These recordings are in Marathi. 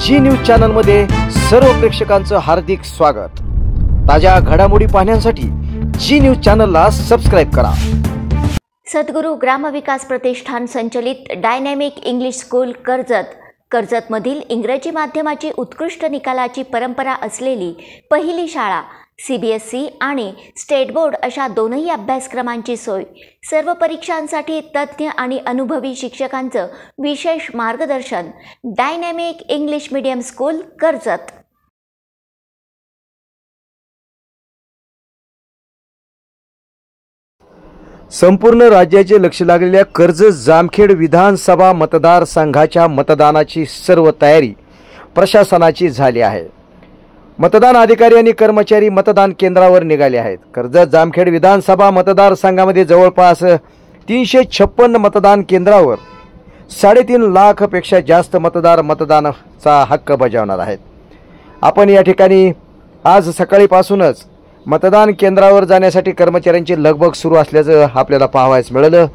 जी न्यूज चॅनलमध्ये सर्व प्रेक्षकांचं हार्दिक स्वागत। ताज्या घडामोडी पाहण्यासाठी जी न्यूज चॅनलला सबस्क्राइब करा। सद्गुरू ग्रामविकास प्रतिष्ठान संचलित डायनॅमिक इंग्लिश स्कूल कर्जतमधील इंग्रजी माध्यमाची उत्कृष्ट निकालाची परंपरा असलेली पहिली शाळा CBSE आणि स्टेट बोर्ड अशा दोनही अभ्यासक्रमांची सोय, सर्व परीक्षांसाठी तज्ञ आणि अनुभवी शिक्षकांचं विशेष मार्गदर्शन। Dynamic English medium school Karjat. संपूर्ण राज्याचे लक्ष लागलेल्या कर्जत जामखेड विधानसभा मतदारसंघाच्या मतदानाची सर्व तयारी प्रशासनाची झाली आहे। मतदान अधिकारी आणि कर्मचारी मतदान केंद्रावर निघाले आहेत। कर्जत जामखेड विधानसभा मतदारसंघामध्ये जवळपास 356 मतदान केंद्रावर 3.5 लाखपेक्षा जास्त मतदार मतदानाचा हक्क बजावणार आहेत। आपण या ठिकाणी आज सकाळीपासूनच मतदान केंद्रावर जाण्यासाठी कर्मचाऱ्यांची लगबग सुरू असल्याचं आपल्याला पाहावयास मिळालं।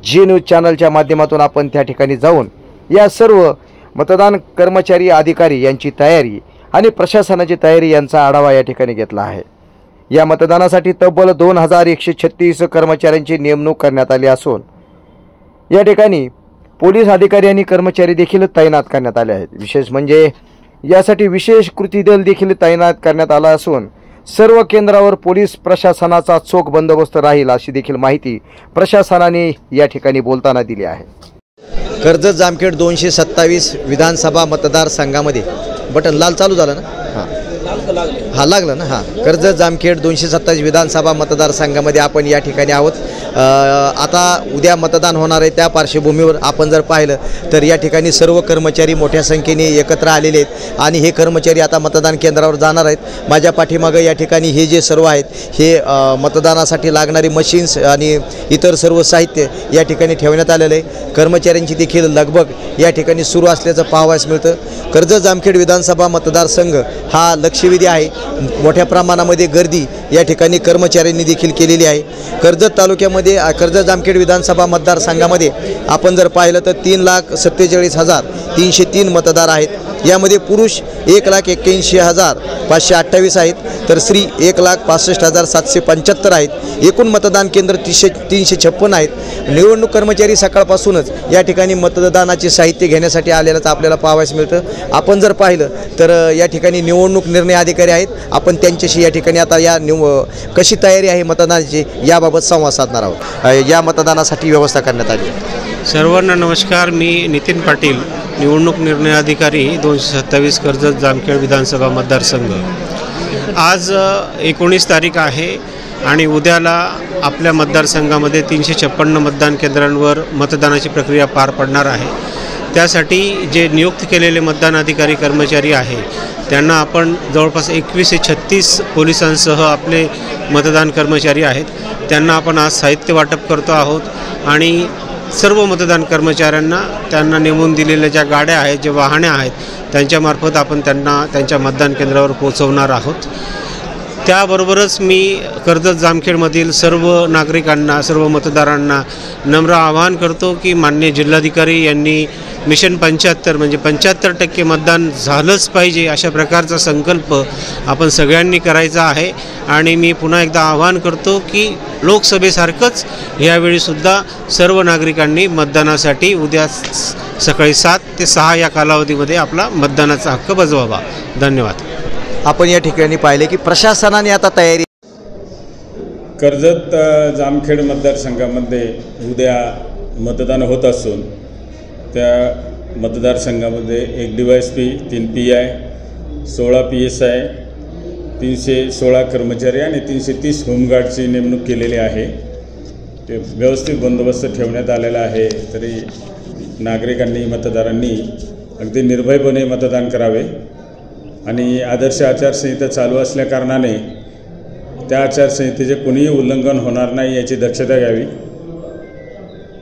जी न्यूज चॅनलच्या माध्यमातून आपण त्या ठिकाणी जाऊन या सर्व मतदान कर्मचारी अधिकारी यांची तयारी आणि प्रशासनाची तयारी यांचा आढावा या ठिकाणी घेतला आहे। या मतदानासाठी तब्बल 2136 कर्मचाऱ्यांची नेमणूक करण्यात आली असून या ठिकाणी पोलीस अधिकारी आणि कर्मचारी देखील तैनात करण्यात आले आहेत। विशेष म्हणजे यासाठी विशेष कृती दल देखील तैनात करण्यात आला असून सर्व केंद्रावर पोलीस प्रशासनाचा चोख बंदोबस्त राहील अशी देखील माहिती प्रशासनाने या ठिकाणी बोलताना दिली आहे। कर्जत जामखेड 227 विधानसभा मतदारसंघामध्ये बटन लाल चालू झालं ना? हां लागलं ना? हां, कर्जत जामखेड 227 विधानसभा मतदारसंघामध्ये आपण या ठिकाणी आहोत। आता उद्या मतदान होणार आहे, त्या पार्श्वभूमीवर आपण जर पाहिलं तर या ठिकाणी सर्व कर्मचारी मोठ्या संख्येने एकत्र आलेले आहेत आणि हे कर्मचारी आता मतदान केंद्रावर जाणार आहेत। माझ्या पाठीमागं या ठिकाणी हे जे सर्व आहेत हे मतदानासाठी लागणारी मशीन्स आणि इतर सर्व साहित्य या ठिकाणी ठेवण्यात आलेलं आहे। कर्मचाऱ्यांची देखील लगबग या ठिकाणी सुरू असल्याचं पाहावयास मिळतं। कर्जत जामखेड विधानसभा मतदारसंघ हा लक्षवेधी आहे। मोठ्या प्रमाणामध्ये गर्दी या ठिकाणी कर्मचाऱ्यांनी देखील केलेली आहे। कर्जत तालुक्यामध्ये कर्जत जामखेड विधानसभा मतदारसंघामध्ये आपण जर पाहिलं तर 3,47,303 मतदार आहेत। यामध्ये पुरुष 1,81,528 आहेत तर स्त्री 1,65,775 आहेत। एकूण मतदान केंद्र 356 आहेत। निवडणूक कर्मचारी सकाळपासूनच या ठिकाणी मतदानाचे साहित्य घेण्यासाठी आलेल्याचं आपल्याला पाहावयास मिळतं। आपण जर पाहिलं तर या ठिकाणी निवडणूक निर्णय अधिकारी आहेत, आपण त्यांच्याशी या ठिकाणी आता या कशी तयारी आहे मतदानाची याबाबत संवाद साधणार आहोत। या मतदानासाठी व्यवस्था करण्यात आली आहे। सर्वांना नमस्कार, मी नितीन पाटील, निवडणूक निर्णय अधिकारी 227 कर्जत जामखेड विधानसभा मतदारसंघ। आज 19 तारीख आहे आणि उद्याला आपल्या मतदारसंघामध्ये 356 मतदान केंद्रांवर मतदानाची प्रक्रिया पार पडणार आहे। त्यासाठी जे नियुक्त केलेले मतदान अधिकारी कर्मचारी आहे त्यांना आपण जवळपास 21 ते 36 पोलिसांसह आपले मतदान कर्मचारी आहेत त्यांना आपण आज साहित्य वाटप करतो आहोत आणि सर्व मतदान कर्मचाऱ्यांना त्यांना नेमून दिलेल्या ज्या गाड्या आहेत, जे वाहने आहेत त्यांच्यामार्फत आपण त्यांना त्यांच्या मतदान केंद्रावर पोहोचवणार आहोत। त्याबरोबरच मी कर्जत जामखेडमधील सर्व नागरिकांना, सर्व मतदारांना नम्र आवाहन करतो की माननीय जिल्हाधिकारी यांनी मिशन 75 म्हणजे 75% मतदान झालंच पाहिजे अशा प्रकारचा संकल्प आपण सगळ्यांनी करायचा आहे। आणि मी पुन्हा एकदा आवाहन करतो की लोकसभेसारखंच यावेळीसुद्धा सर्व नागरिकांनी मतदानासाठी उद्या सकाळी 7 ते 6 या कालावधीमध्ये आपला मतदानाचा हक्क बजवावा। धन्यवाद। आपण या ठिकाणी पाहिले की प्रशासनाने आता तयारी कर्जत जामखेड मतदारसंघामध्ये उद्या मतदान होत असून त्या मतदारसंघामध्ये 1 DYSP, 3 PI, 16 PSI, 316 कर्मचारी आणि 330 होमगार्डची नेमणूक केलेली आहे। ते व्यवस्थित बंदोबस्त ठेवण्यात आलेला आहे। तरी नागरिकांनी, मतदारांनी अगदी निर्भयपणे मतदान करावे आणि आदर्श आचारसंहिता चालू असल्याकारणाने त्या आचारसंहितेचे कोणीही उल्लंघन होणार नाही याची दक्षता घ्यावी।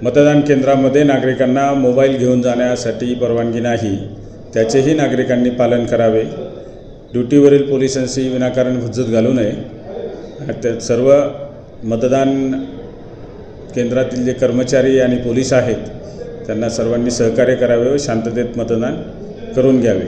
मतदान केंद्रामध्ये नागरिकांना मोबाईल घेऊन जाण्यासाठी परवानगी नाही, त्याचेही नागरिकांनी पालन करावे। ड्युटीवरील पोलिसांशी विनाकारण हुज्जत घालू नये। त्या सर्व मतदान केंद्रातील जे कर्मचारी आणि पोलीस आहेत त्यांना सर्वांनी सहकार्य करावे व शांततेत मतदान करून घ्यावे।